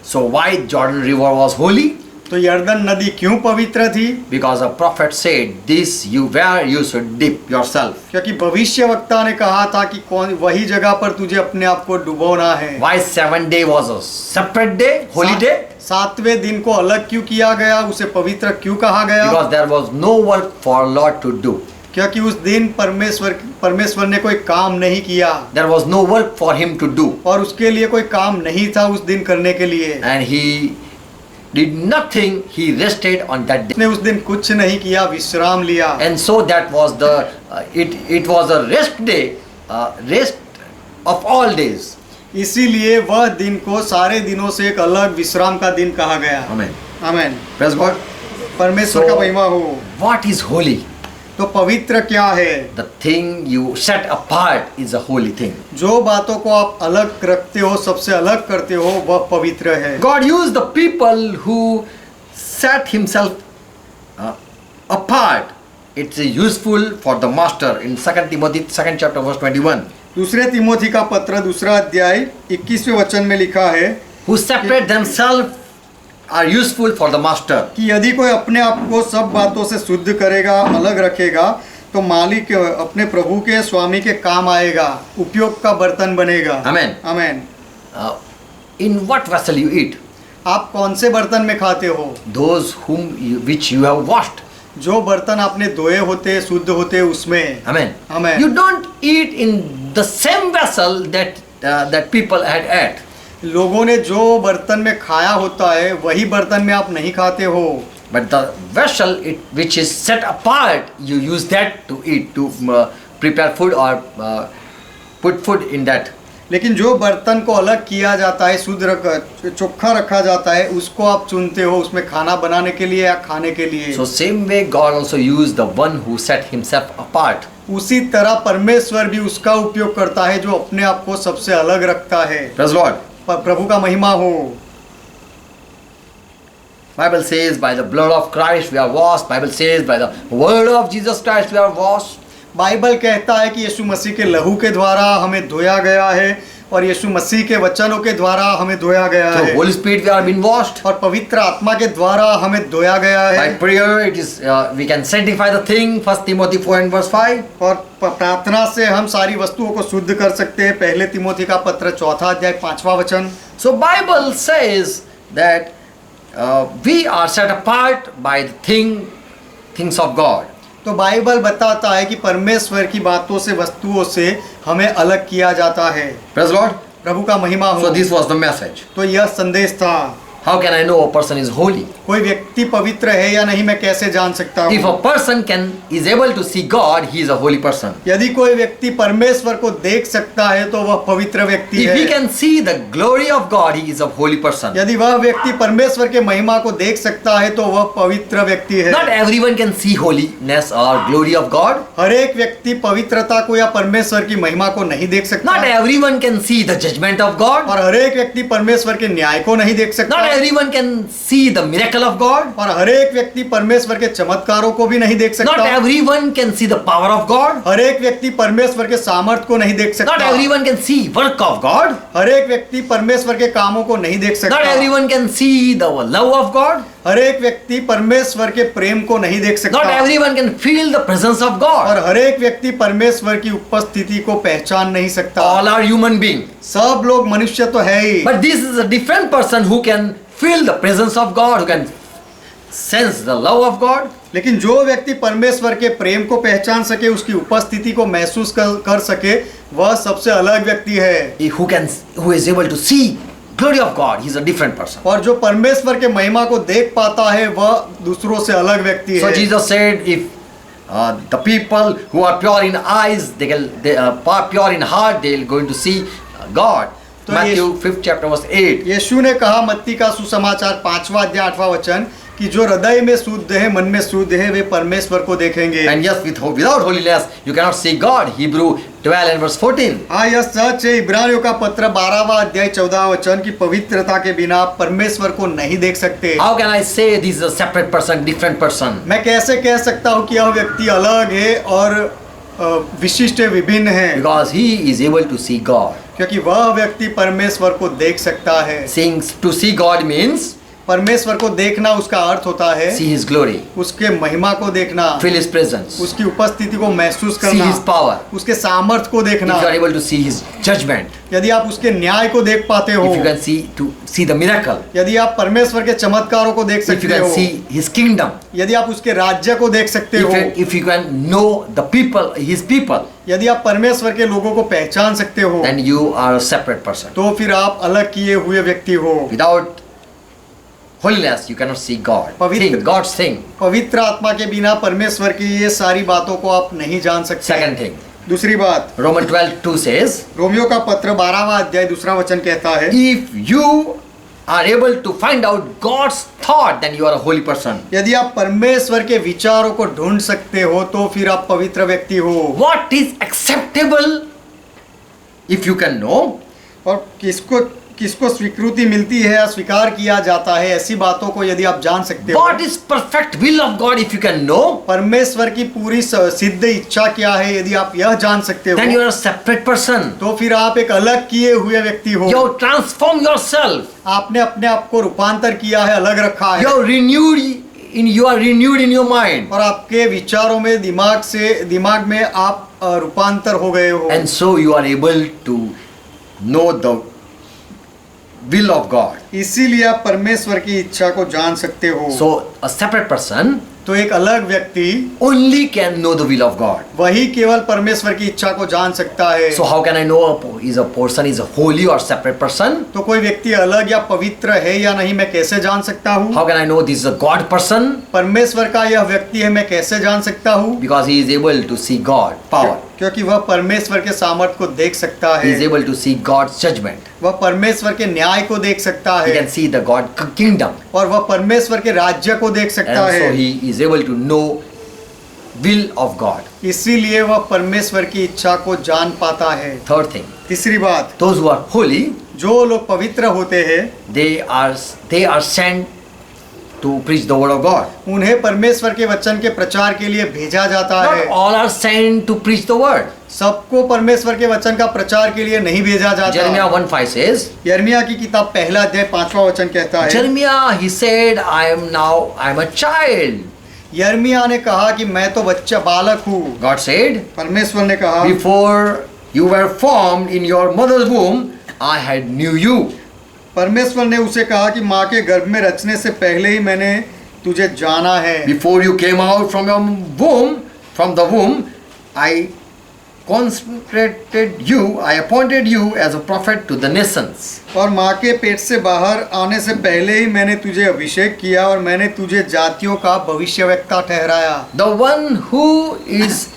So why Jordan River was holy? तो यर्दन नदी क्यों पवित्र थी? Because a prophet said, this where you should dip yourself. क्योंकि भविष्यवक्ता ने कहा था कि कौन वही जगह पर तुझे अपने आप को डुबोना है। Why 7 day was a separate day, holy day? 7वें दिन को अलग क्यों किया गया, उसे पवित्र क्यों कहा गया? Because there was no work for Lord to do. क्योंकि उस दिन परमेश्वर ने कोई काम नहीं किया। There was no work for him to do. और उसके लिए कोई काम नहीं था उस दिन करने के लिए। And he did nothing, he rested on that day. उसने उस दिन कुछ नहीं किया, विश्राम लिया। And so that was it was a rest day, rest of all days. इसीलिए वह दिन को सारे दिनों से एक अलग विश्राम का दिन कहा गया। Amen. आमेन। Praise God. परमेश्वर का महिमा हो। What is holy? तो पवित्र क्या है? The thing you set apart is a holy thing. जो बातों को आप अलग रखते हो, सबसे अलग करते हो, वह पवित्र है। God used the people who set himself apart. It's useful for the master in 2 Timothy 2nd chapter verse 21. दूसरे तिमोथी का पत्र 2 अध्याय 21वें वचन में लिखा है, Who separate themselves are useful for the master. कि यदि कोई अपने आप को सब बातों से शुद्ध करेगा, अलग रखेगा, तो मालिक अपने प्रभु के स्वामी के काम आएगा, उपयोग का बर्तन बनेगा। Amen. Amen. In what vessel you eat? आप कौन से बर्तन में खाते हो? Those which you have washed. जो बर्तन आपने धोए होते, शुद्ध होते, उसमें। Amen. Amen. You don't eat in the same vessel that people had ate. लोगों ने जो बर्तन में खाया होता है, वही बर्तन में आप नहीं खाते हो। But the vessel which is set apart, you use that to eat, to prepare food or put food in that. लेकिन जो बर्तन को अलग किया जाता है, चोखा रखा जाता है, उसको आप चुनते हो, उसमें खाना बनाने के लिए या खाने के लिए। So same way God also used the one who set himself apart. उसी तरह परमेश्वर भी उसका उपयोग करता है जो अपने आप को सबसे अलग रखता है। Praise Lord. प्रभु का महिमा हो। Bible says by the blood of Christ we are washed. Bible says by the word of Jesus Christ we are washed. Bible कहता है कि यीशु मसीह के लहू के द्वारा हमें धोया गया है और यीशु मसीह के वचनों के द्वारा हमें धोया गया So है। Holy Spirit we are been washed. और पवित्र आत्मा के द्वारा हमें धोया गया है। By prayer it is we can sanctify the thing. 1 Timothy 4 and verse 5. और प्रार्थना से हम सारी वस्तुओं को शुद्ध कर सकते हैं। पहले तिमोथी का पत्र 4 अध्याय 5वां वचन। So Bible says that we are set apart by the things of God. तो बाइबल बताता है कि परमेश्वर की बातों से, वस्तुओं से हमें अलग किया जाता है। Praise Lord. प्रभु का महिमा हो। So this was the message. तो यह संदेश था। How can I know a person is holy? कोई व्यक्ति पवित्र है या नहीं मैं कैसे जान सकता If हूँ? a person is able to see God, he is a holy person. यदि कोई व्यक्ति परमेश्वर को देख सकता है तो वह पवित्र व्यक्ति If he है। can see the glory of God, he is a holy person. यदि वह व्यक्ति परमेश्वर के महिमा को देख सकता है तो वह पवित्र व्यक्ति है। Not everyone can see holiness or glory of God. हर एक व्यक्ति पवित्रता को या परमेश्वर की महिमा को नहीं देख सकता। Not everyone can see the judgment of God. और हर एक व्यक्ति परमेश्वर के न्याय को नहीं देख सकता। Not everyone can see the miracle of God. और हर एक व्यक्ति परमेश्वर के चमत्कारों को भी नहीं देख Not सकता। everyone can see the power of God. हर एक व्यक्ति परमेश्वर के सामर्थ को नहीं देख Not सकता। everyone can see work of God. हर एक व्यक्ति परमेश्वर के कामों को नहीं देख Not सकता। everyone can see the love of God. हर एक व्यक्ति परमेश्वर के प्रेम को नहीं देख Not सकता। everyone can feel the presence of God. और हर एक व्यक्ति परमेश्वर की उपस्थिति को पहचान नहीं सकता। All are human beings. सब लोग मनुष्य तो है ही, But this is a different person who can feel the presence of God, who can sense the love of God. लेकिन जो व्यक्ति परमेश्वर के प्रेम को पहचान सके, उसकी उपस्थिति को महसूस कर सके, वह सबसे अलग व्यक्ति है। Who is able to see glory of God, he is a different person. और जो परमेश्वर के महिमा को देख पाता है, वह दूसरों से अलग व्यक्ति So है। Jesus said, if the people who are pure in eyes, they are pure in heart, they are going to see God. तो Matthew 5th chapter verse 8. यीशु ने कहा मत्ती का सुसमाचार 5वां अध्याय 8वां वचन कि जो हृदय में शुद्ध है, मन में शुद्ध है, वे परमेश्वर को देखेंगे। And yes, without holiness, you cannot see God. Hebrew 12 and verse 14. हाँ, यह सच है। इब्रानियों का पत्र 12वां अध्याय 14वां वचन की पवित्रता के बिना आप परमेश्वर को नहीं देख सकते। How can I say this is a separate person, different person? मैं कैसे कह सकता हूँ कि यह व्यक्ति अलग है और विशिष्ट है, विभिन्न है? Because he is able to see God. क्योंकि वह व्यक्ति परमेश्वर को देख सकता है। To see God means परमेश्वर को देखना, उसका अर्थ होता है see His glory, उसके महिमा को देखना, feel His presence, उसकी उपस्थिति को महसूस see करना, His power. उसके सामर्थ को देखना। If you are able to see His judgment, यदि आप उसके न्याय को देख पाते हो, if you can see the miracle, यदि आप परमेश्वर के चमत्कारों को देख if you सकते can हो, see His kingdom, यदि आप उसके राज्य को देख सकते हो, if you can know the people, His people, यदि आप परमेश्वर के लोगों को पहचान सकते हो, then you are a separate person. तो फिर आप अलग किए हुए व्यक्ति हो। Without holiness, you cannot see God. God's thing. पवित्र आत्मा के बिना परमेश्वर की ये सारी बातों को आप नहीं जान सकते। Second thing, दूसरी बात, Romans 12:2 says, रोमियो का पत्र 12वां अध्याय 2वां वचन कहता है, if you are able to find out God's thought, then you are a holy person. यदि आप परमेश्वर के विचारों को ढूंढ सकते हो, तो फिर आप पवित्र व्यक्ति हो। What is acceptable, if you can know, और किसको स्वीकृति मिलती है या स्वीकार किया जाता है, ऐसी बातों को यदि आप जान सकते हो। what is perfect will of God, if you can know, परमेश्वर की पूरी सिद्ध इच्छा क्या है, यदि आप यह जान सकते हो, then you are a separate person. तो फिर आप एक अलग किए हुए व्यक्ति हो। You transform yourself. आपने अपने आप को रूपांतर किया है, अलग रखा है। You are renewed in your mind. और आपके विचारों में, दिमाग में आप रूपांतर हो गए हो। And so you are able to know the will of God. इसीलिए आप परमेश्वर की इच्छा को जान सकते हो। So a separate person तो एक अलग व्यक्ति only can know the will of God. वही केवल परमेश्वर की इच्छा को जान सकता है। So how can I know is a person is a holy or separate person? तो कोई व्यक्ति अलग या पवित्र है या नहीं, मैं कैसे जान सकता हूँ? How can I know this is a God person? परमेश्वर का यह व्यक्ति है, मैं कैसे जान सकता हूँ? Because he is able to see God power. क्योंकि वह परमेश्वर के सामर्थ्य को देख सकता He is है। able to see God's judgment. वह परमेश्वर के न्याय को देख सकता He है can see the God kingdom. और वह परमेश्वर के राज्य को देख सकता And so है। he is able to know will of God. इसीलिए वह परमेश्वर की इच्छा को जान पाता है। Third thing, तीसरी बात, those who are holy, जो लोग पवित्र होते हैं, they are sent to preach the word of God. उन्हें परमेश्वर के वचन के प्रचार के लिए भेजा जाता Not है। all are sent to preach the word. सबको परमेश्वर के वचन का प्रचार के लिए नहीं भेजा जाता। Jeremiah 1:5 says, यिर्मयाह की किताब पहला अध्याय 5वां वचन कहता है, Jeremiah, he said, I am a child. यिर्मयाह ने कहा कि मैं तो बच्चा बालक हूँ। God said, परमेश्वर ने कहा, before you were formed in your mother's womb, I had knew you. परमेश्वर ने उसे कहा कि माँ के गर्भ में रचने से पहले ही मैंने तुझे जाना है। Before you came out from the womb, I consecrated you, I appointed you as a prophet to the nations. और माँ के पेट से बाहर आने से पहले ही मैंने तुझे अभिषेक किया और मैंने तुझे जातियों का भविष्यवक्ता ठहराया। The one who is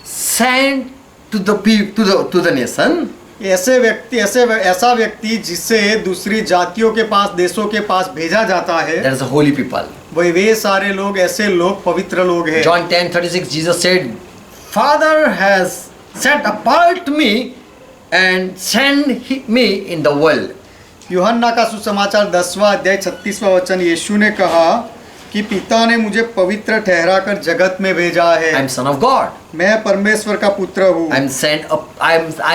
sent to the nation, ऐसा व्यक्ति जिसे दूसरी जातियों के पास, देशों के पास भेजा जाता है, that is the holy people. वे सारे लोग, ऐसे लोग पवित्र लोग हैं। John 10:36, Jesus said, Father has set apart me and sent me in the world. यूहन्ना का सुसमाचार 10वां अध्याय 36वां वचन, यीशु ने कहा कि पिता ने मुझे पवित्र ठहरा कर जगत में भेजा है। I am son of God. मैं परमेश्वर का पुत्र हूँ। I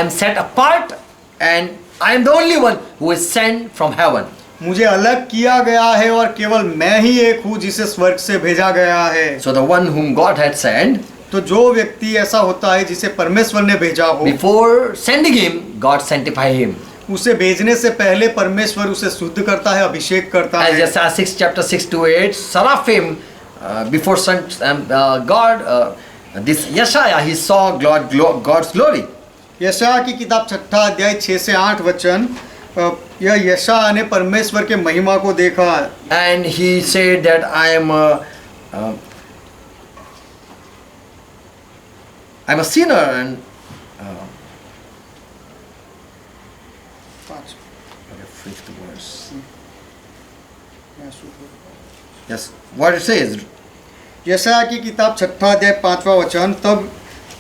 am set apart and I am the only one who is sent from heaven. मुझे अलग किया गया है और केवल मैं ही एक हूँ जिसे स्वर्ग से भेजा गया है। So the one whom God had sent, तो जो व्यक्ति ऐसा होता है जिसे परमेश्वर ने भेजा हो, before sending him, God sanctified him. उसे भेजने से पहले परमेश्वर उसे शुद्ध करता है, अभिषेक करता As है। Isaiah 6:6-8, Seraphim before God, this Yeshaya, he saw God's glory. यशायाह की किताब 6 अध्याय 6 से 8 वचन, यह यशायाह ने परमेश्वर के महिमा को देखा। And he said that I'm a sinner and fifth verse. Yes, what it says. यशायाह की किताब 6 अध्याय 5वां वचन, तब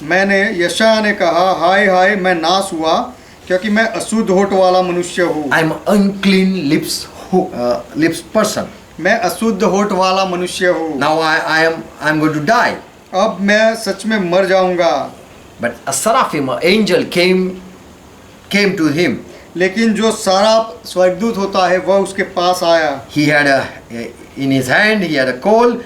मैंने यशायाह ने कहा, हाय हाय मैं नाश हुआ, क्योंकि मैं अशुद्ध होठ वाला मनुष्य हूँ। I'm unclean lips person. मैं अशुद्ध होठ वाला मनुष्य हूँ। Now I'm going to die. अब मैं सच में मर जाऊंगा। But a seraphim, an angel came to him. लेकिन जो सराफ स्वर्गदूत होता है वह उसके पास आया। He had in his hand he had a coal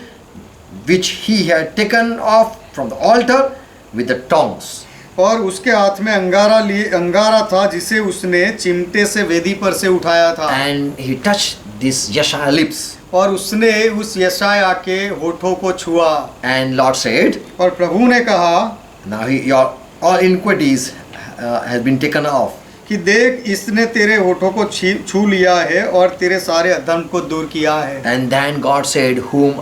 which he had taken off from the altar with the tongs. और उसके हाथ में अंगारा था जिसे उसने चिमटे से वेदी पर से उठाया था। And he touched this Yeshaya lips. और उसने उस यशायाह के होठों को छुआ। And Lord said, और प्रभु ने कहा, now your all iniquities has been taken off. कि देख इसने तेरे होठों को छू लिया है और तेरे सारे अधर्म को दूर किया है। And then God said, who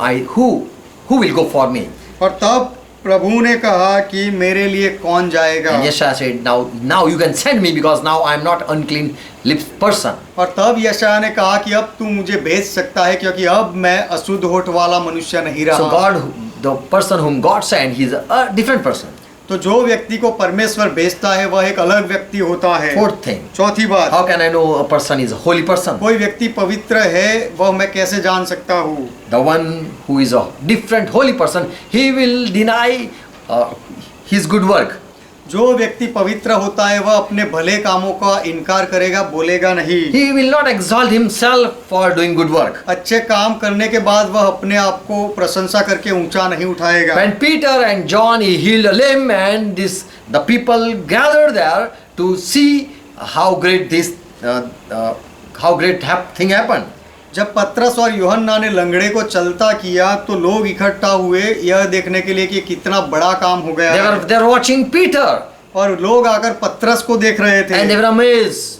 will go for me? और तब प्रभु ने कहा कि मेरे लिए कौन जाएगा। And Yeshaya said, now you can send me because now I am not unclean lips person. और तब यशायाह ने कहा कि अब तू मुझे भेज सकता है, क्योंकि अब मैं अशुद्ध होठ वाला मनुष्य नहीं रहा। So God, the person whom God sent, he is a different person. तो जो व्यक्ति को परमेश्वर भेजता है वह एक अलग व्यक्ति होता है। Fourth thing. चौथी बात, How can I know a person is a holy person? कोई व्यक्ति पवित्र है वह मैं कैसे जान सकता हूँ। The one who is a different holy person, he will deny his good work. जो व्यक्ति पवित्र होता है वह अपने भले कामों का इनकार करेगा, बोलेगा नहीं। He will not exalt himself for doing good work. अच्छे काम करने के बाद वह अपने आप को प्रशंसा करके ऊंचा नहीं उठाएगा। When Peter and John he healed a limb and the people gathered there to see how great thing happened. जब पतरस और यूहन्ना ने लंगड़े को चलता किया तो लोग इकट्ठा हुए यह देखने के लिए कि कितना बड़ा काम हो गया है। They were watching Peter. और लोग आकर पतरस को देख रहे थे। And they were amazed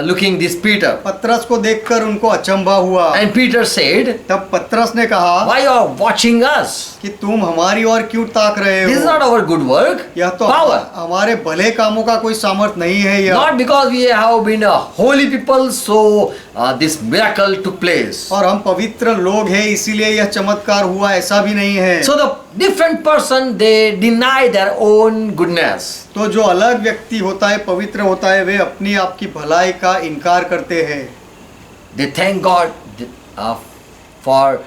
looking this Peter. पतरस को देखकर उनको अचंभा हुआ। And Peter said, तब पतरस ने कहा, why you are watching us? कि तुम हमारी ओर क्यों ताक रहे हो? This is not our good work. यह तो power. हमारे भले कामों का कोई सामर्थ नहीं है यह। Not because we have been a holy people, so this miracle took place. और हम पवित्र लोग हैं इसीलिए यह चमत्कार हुआ, ऐसा भी नहीं है। So the different person they deny their own goodness. तो जो अलग व्यक्ति होता है, पवित्र होता है, वे अपनी आपकी भलाई का इनकार करते हैं। They thank God for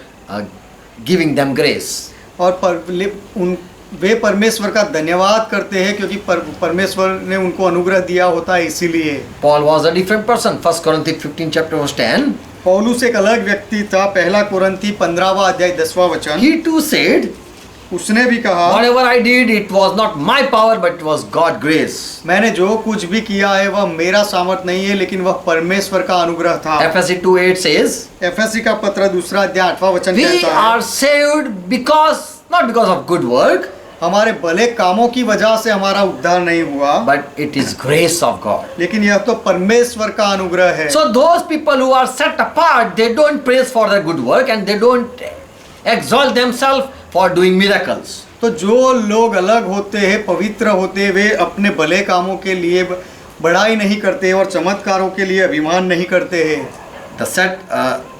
giving them grace. और वे परमेश्वर का धन्यवाद करते हैं क्योंकि परमेश्वर ने उनको अनुग्रह दिया होता है इसीलिए। Paul was a different person. 1 Corinthians 15 chapter verse 10. पौलुस एक अलग व्यक्ति था। पहला कुरिन्थी 15वां अध्याय 10वां वचन। He too said, उसने भी कहा, whatever I did, it was not my power, but it was God's grace. मैंने जो कुछ भी किया है वह मेरा सामर्थ नहीं है, लेकिन वह परमेश्वर का अनुग्रह था। Ephesians 2:8 says, एफएससी का पत्र 2 अध्याय 8वां वचन we कहता है, are saved not because of good work, हमारे भले कामों की वजह से हमारा उद्धार नहीं हुआ, but it is grace of God. लेकिन यह तो परमेश्वर का अनुग्रह है। So those people who are set apart, they don't praise for their good work and they don't exalt themselves for doing miracles. तो जो लोग अलग होते हैं, पवित्र होते हैं, वे अपने भले कामों के लिए बड़ाई नहीं करते और चमत्कारों के लिए अभिमान नहीं करते हैं। The set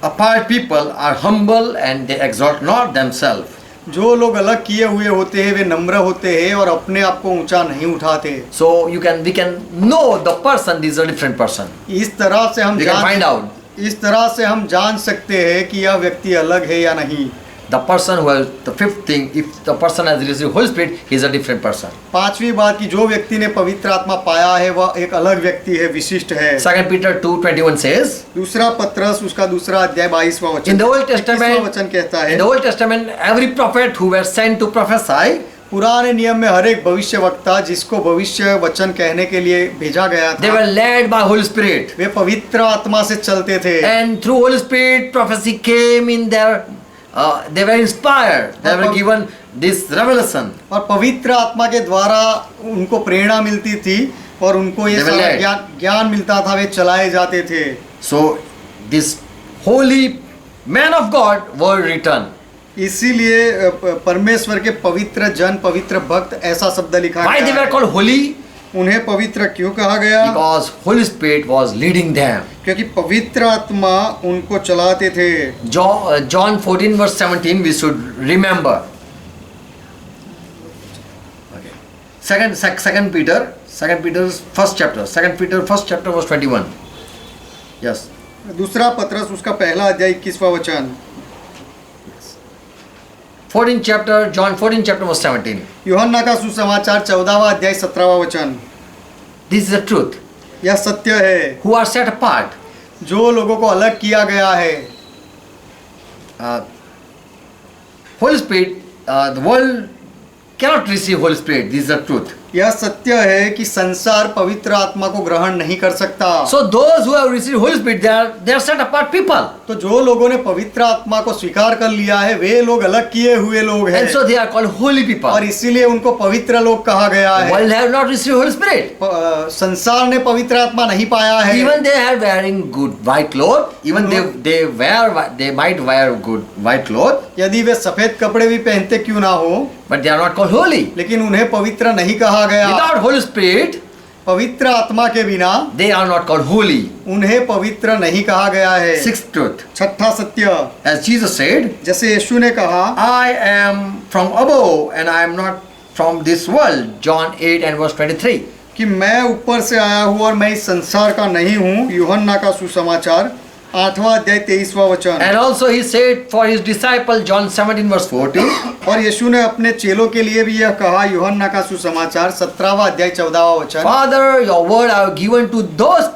apart people are humble and they exalt not themselves. जो लोग अलग किए हुए होते हैं वे नम्र होते हैं और अपने आप को ऊंचा नहीं उठाते। So we can know the person is a different person. इस तरह से हम We can find out. इस तरह से हम जान सकते हैं कि यह व्यक्ति अलग है या नहीं। The person who has the fifth thing, if the person has received Holy Spirit, he is a different person. पांचवी बात कि जो व्यक्ति ने पवित्र आत्मा पाया है वह एक अलग व्यक्ति है, विशिष्ट है। 2 Peter 2:21 says, दूसरा पत्रस उसका 2 अध्याय 22वां वचन। in the Old Testament, वचन कहता है, in the Old Testament, every prophet who were sent to prophesy, पुराने नियम में हर एक भविष्य वक्ता जिसको भविष्य वचन कहने के लिए भेजा गया they था, were led by Holy Spirit. वे पवित्र आत्मा से चलते थे। And through Holy Spirit, prophecy came in their they were inspired. They were given this revelation. और पवित्र आत्मा के द्वारा उनको प्रेरणा मिलती थी और उनको ये They were सारा led. ज्ञान मिलता था, वे चलाए जाते थे। So this holy man of God were written. इसीलिए परमेश्वर के पवित्र जन, पवित्र भक्त, ऐसा शब्द लिखा Why they गया were है। called holy? उन्हें पवित्र क्यों कहा गया? Because Holy Spirit was leading them. क्योंकि पवित्र आत्मा उनको चलाते थे। John 14 verse 17 we should remember. Okay. Second Peter's first chapter. 2 Peter first chapter verse 21. Yes. दूसरा पत्रस उसका पहला अध्याय 21वां वचन। 14 chapter, John 14 chapter verse 17. यूहन्ना का सुसमाचार 14वां अध्याय 17वां वचन। This is the truth. यह सत्य है। Who are set apart. जो लोगों को अलग किया गया है। Holy Spirit, the world cannot receive Holy Spirit. This is the truth. यह सत्य है कि संसार पवित्र आत्मा को ग्रहण नहीं कर सकता। So those who have received Holy Spirit, they are set apart people. तो जो लोगों ने पवित्र आत्मा को स्वीकार कर लिया है, वे लोग अलग किए हुए लोग हैं। And so they are called holy people. और इसीलिए उनको पवित्र लोग कहा गया है। World have not received Holy Spirit. संसार ने पवित्र आत्मा नहीं पाया है। Even they are wearing good white cloth. Even they might wear good white cloth. यदि वे सफेद कपड़े भी पहनते क्यों ना हो, But they are not called holy. लेकिन उन्हें पवित्र नहीं कहा गया। Without Holy Spirit, पवित्र आत्मा के बिना they are not called holy. उन्हें पवित्र नहीं कहा गया है। Sixth truth. छठा सत्य, As Jesus said, जैसे यीशु ने कहा, I am from above and I am not from this world. John 8 and verse 23. कि मैं ऊपर से आया हूँ और मैं इस संसार का नहीं हूँ। यूहन्ना का सुसमाचार 8वां अध्याय 23वां वचन। And also he said for his disciple John 17 verse 14. और यीशु ने अपने चेलों के लिए भी यह कहा, यूहन्ना का सुसमाचार 17वां अध्याय 14वां वचन। Father, your word I have given to those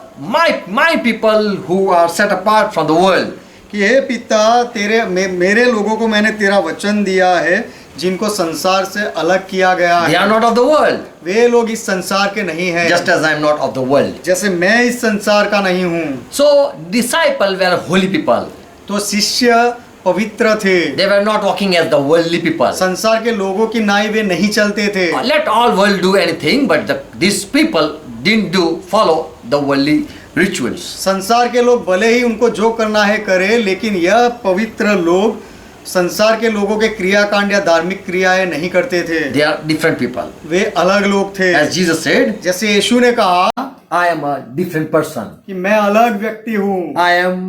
my people who are set apart from the world. कि हे पिता, मेरे लोगों को मैंने तेरा वचन दिया है, जिनको संसार से अलग किया गया They है। are not of the world, वे लोग इस संसार के नहीं हैं, just as I am not of the world. जैसे मैं इस संसार का नहीं हूँ। So disciple were holy people. तो शिष्य पवित्र थे। They were not walking as the worldly people. संसार के लोगों की नाई वे नहीं चलते थे। Let all world do anything, but these people didn't follow the worldly rituals. संसार के लोग भले ही उनको जो करना है करे, लेकिन यह पवित्र लोग संसार के लोगों के क्रियाकांड या धार्मिक क्रियाएं नहीं करते थे। They are different people. वे अलग लोग थे। As Jesus said, जैसे यीशु ने कहा I am a different person. कि मैं अलग व्यक्ति हूँ, I am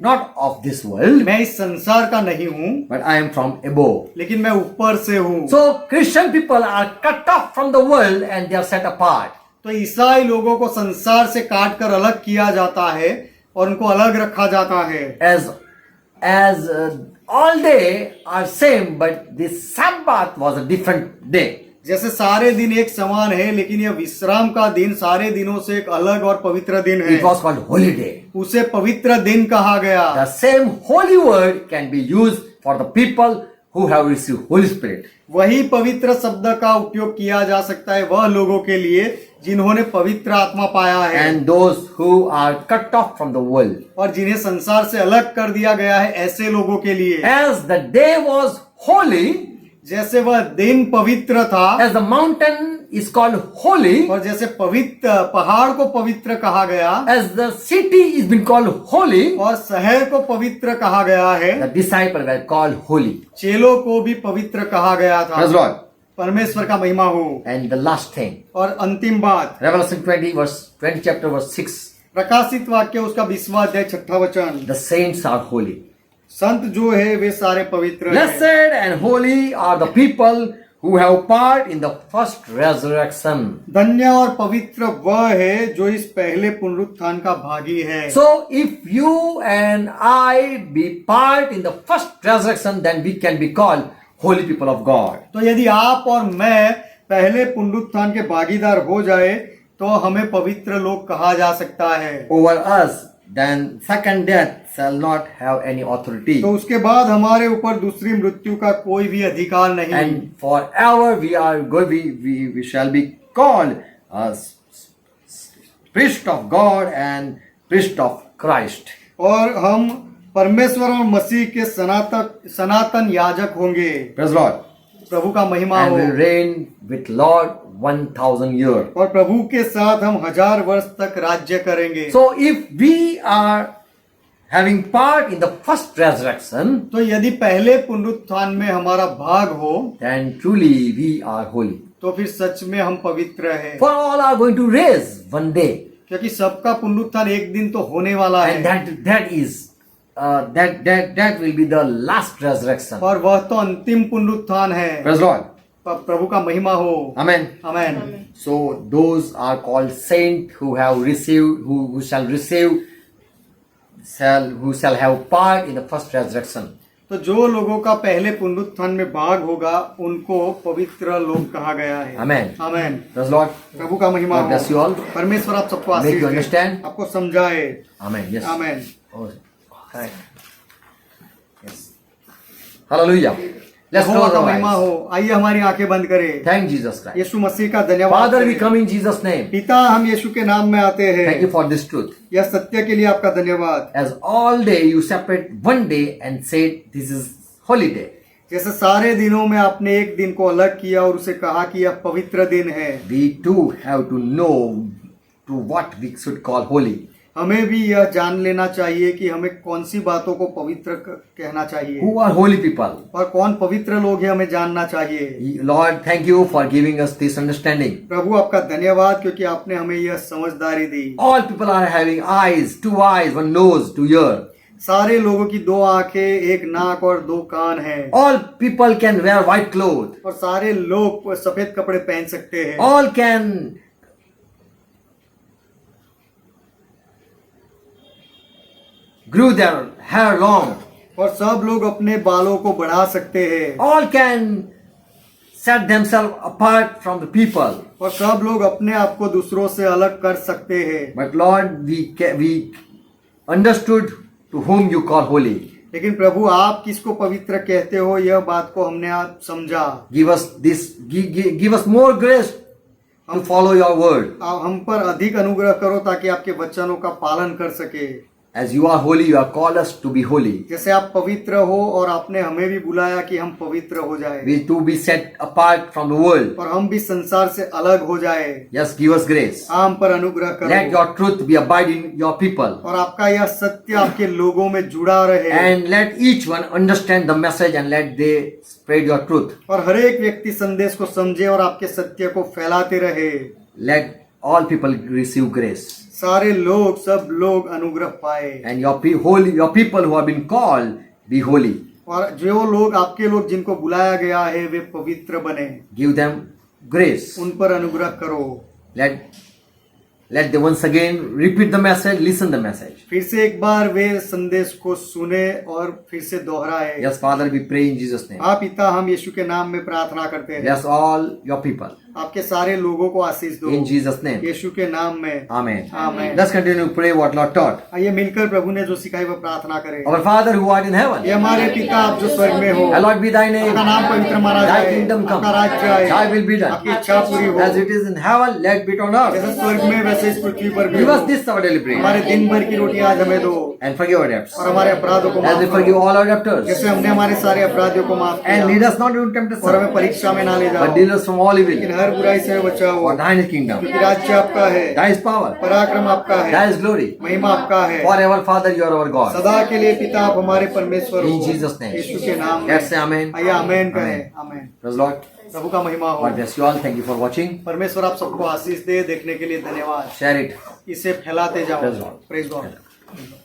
not of this world, मैं इस संसार का नहीं हूँ, but I am from above. लेकिन मैं ऊपर से हूँ। So Christian people are cut off from the world and they are set apart. तो ईसाई लोगों को संसार से काट कर अलग किया जाता है और उनको अलग रखा जाता है। As all day are same, but the Sabbath was a different day. जैसे सारे दिन एक समान है, लेकिन यह विश्राम का दिन सारे दिनों से एक अलग और पवित्र दिन है। It was called holy day. उसे पवित्र दिन कहा गया। The same holy word can be used for the people who have received Holy Spirit. वही पवित्र शब्द का उपयोग किया जा सकता है वह लोगों के लिए जिन्होंने पवित्र आत्मा पाया है, And those who are cut off from the world. और जिन्हें संसार से अलग कर दिया गया है, ऐसे लोगों के लिए। As the day was holy, जैसे वह दिन पवित्र था, as the mountain is called holy, और जैसे पवित्र पहाड़ को पवित्र कहा गया, as the city is been called holy, और शहर को पवित्र कहा गया है, the disciples were called holy. चेलों को भी पवित्र कहा गया था। Praise Lord. परमेश्वर का महिमा हो। And the last thing, और अंतिम बात, Revelation 20 chapter verse 6, प्रकाशित वाक्य उसका 20वां अध्याय 6वां वचन। the saints are holy. संत जो है वे सारे पवित्र हैं। Blessed and holy are the people who have part in the first resurrection. धन्य और पवित्र वह है जो इस पहले पुनरुत्थान का भागी है। So if you and I be part in the first resurrection, then we can be called holy people of God. तो यदि आप और मैं पहले पुनरुत्थान के भागीदार हो जाए तो हमें पवित्र लोग कहा जा सकता है। Over us, then second death shall not have any authority. तो उसके बाद हमारे ऊपर दूसरी मृत्यु का कोई भी अधिकार नहीं। And forever we are going, we shall be called as priest of God and priest of Christ. और हम परमेश्वर और मसीह के सनातन याजक होंगे। Praise the Lord. प्रभु का महिमा And हो। will reign with Lord 1000 years. और प्रभु के साथ हम 1000 वर्ष तक राज्य करेंगे। So if we are having part in the first resurrection, तो यदि पहले पुनरुत्थान में हमारा भाग हो then truly we are holy. तो फिर सच में हम पवित्र हैं। For all are going to raise one day. क्योंकि सबका पुनरुत्थान एक दिन तो होने वाला है। And that will be the last resurrection. और वह तो अंतिम पुनरुत्थान है। Praise the Lord. प्रभु का महिमा हो। Amen. Amen. So those are called saints who have received, who shall have part in the first resurrection. तो जो लोगों का पहले पुनरुत्थान में भाग होगा उनको पवित्र लोग कहा गया है। Amen. Amen. Praise the Lord. प्रभु का महिमा God bless you all. हो। परमेश्वर आप सबको Make Ashish you they, understand. आपको समझाए। Amen. Yes. Amen. Oh, right. Yes. Hallelujah. Let's Jehovah close का our महिमा eyes. हो। आइए हमारी आंखें बंद करें। Thank Jesus Christ. यीशु मसीह का धन्यवाद। Father, we करें। come in Jesus' name. पिता हम यीशु के नाम में आते हैं। Thank you for this truth. यह सत्य के लिए आपका धन्यवाद। As all day you separate one day and said this is holy day. जैसे सारे दिनों में आपने एक दिन को अलग किया और उसे कहा कि यह पवित्र दिन है। We too have to know to what we should call holy. हमें भी यह जान लेना चाहिए कि हमें कौन सी बातों को पवित्र कहना चाहिए Who are holy people? और कौन पवित्र लोग हैं हमें जानना चाहिए। Lord, thank you for giving us this understanding. प्रभु आपका धन्यवाद क्योंकि आपने हमें यह समझदारी दी। All people are having eyes, 2 eyes, 1 nose to hear. सारे लोगों की 2 आंखें, 1 नाक और 2 कान हैं। All people can wear white clothes. और सारे लोग सफेद कपड़े पहन सकते हैं। All can grow their hair long. और सब लोग अपने बालों को बढ़ा सकते हैं। All can set themselves apart from the people. और सब लोग अपने आप को दूसरों से अलग कर सकते हैं। But Lord, we understood to whom you call holy. लेकिन प्रभु आप किसको पवित्र कहते हो यह बात को हमने आज समझा। Give us this, give us more grace to follow your word. आप हम पर अधिक अनुग्रह करो ताकि आपके वचनों का पालन कर सके। As you are holy, you have called us to be holy. जैसे आप पवित्र हो और आपने हमें भी बुलाया कि हम पवित्र हो जाए We to be set apart from the world. और हम भी संसार से अलग हो जाए। Yes, give us grace. हम पर अनुग्रह Let करो your truth be abide in your people. और आपका यह सत्य आपके लोगों में जुड़ा रहे And let each one understand the message and let they spread your truth. और हर एक व्यक्ति संदेश को समझे और आपके सत्य को फैलाते रहे। Let all people receive grace. सारे लोग सब लोग अनुग्रह पाए And your people who have been called be holy. और जो लोग आपके लोग जिनको बुलाया गया है वे पवित्र बने। Give them grace. उन पर अनुग्रह करो। Let them once again repeat the message, listen the message. फिर से एक बार वे संदेश को सुने और फिर से दोहराए। Yes, Father, we pray in Jesus' name. हाँ पिता हम यीशु के नाम में प्रार्थना करते हैं। Bless all your people. आपके सारे लोगों को आशीष दो In Jesus' name. यीशु के नाम में। Amen. आमीन। Let's continue to pray what Lord taught. आइए मिलकर प्रभु ने जो सिखाई वह प्रार्थना करें। Our Father who art in heaven, ये हमारे पिता आप जो स्वर्ग में हो, hallowed be thy name. आपका नाम पवित्र माना Thy जाए, kingdom come. आपका राज्य आए, Thy will be done. आपकी इच्छा पूरी हो, As it is in heaven, let be on earth. जैसे स्वर्ग में वैसे इस पृथ्वी पर भी Give हो। us this our daily bread. हमारे दिन भर की रोटी आज हमें दो And forgive our debts. और हमारे अपराधों को As माफ we करो forgive all our debtors. जैसे हमने हमारे सारे अपराधियों को माफ And lead किया us not into और हमें temptation, परीक्षा में ना ले जाओ but deliver us from all evil. लेकिन हर बुराई से बचाओ For thine is kingdom, क्योंकि राज्य आपका है, thine is power, पराक्रम आपका है, thine is glory. महिमा आपका है। Forever, Father, you are our God. सदा के लिए पिता आप हमारे परमेश्वर In हो। Jesus' name. यीशु के नाम में Let's say amen. आइए आमेन Amen. करें। आमेन। Praise the Lord. प्रभु का महिमा हो। God bless you all. Thank you for watching. परमेश्वर आप सबको आशीष दे। देखने के लिए धन्यवाद। Share it. इसे फैलाते जाओ। Praise God. Praise God.